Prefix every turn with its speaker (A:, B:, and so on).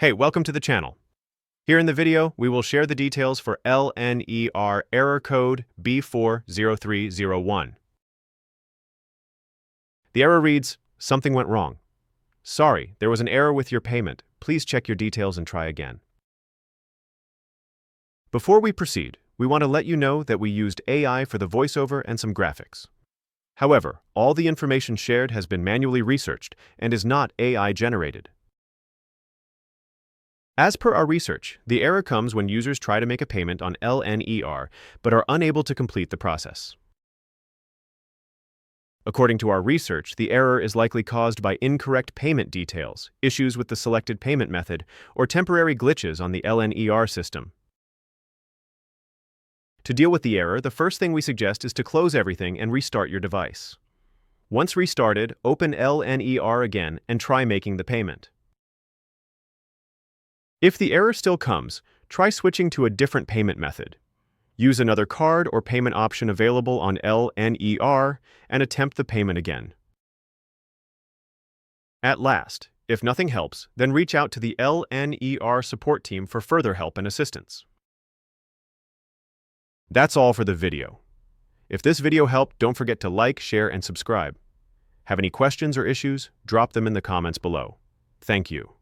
A: Hey, welcome to the channel. Here in the video, we will share the details for LNER Error Code b40301. The error reads, "Something went wrong. Sorry, there was an error with your payment. Please check your details and try again." Before we proceed, we want to let you know that we used AI for the voiceover and some graphics. However, all the information shared has been manually researched and is not AI generated. As per our research, the error comes when users try to make a payment on LNER but are unable to complete the process. According to our research, the error is likely caused by incorrect payment details, issues with the selected payment method, or temporary glitches on the LNER system. To deal with the error, the first thing we suggest is to close everything and restart your device. Once restarted, open LNER again and try making the payment. If the error still comes, try switching to a different payment method. Use another card or payment option available on LNER and attempt the payment again. At last, if nothing helps, then reach out to the LNER support team for further help and assistance. That's all for the video. If this video helped, don't forget to like, share, and subscribe. Have any questions or issues? Drop them in the comments below. Thank you.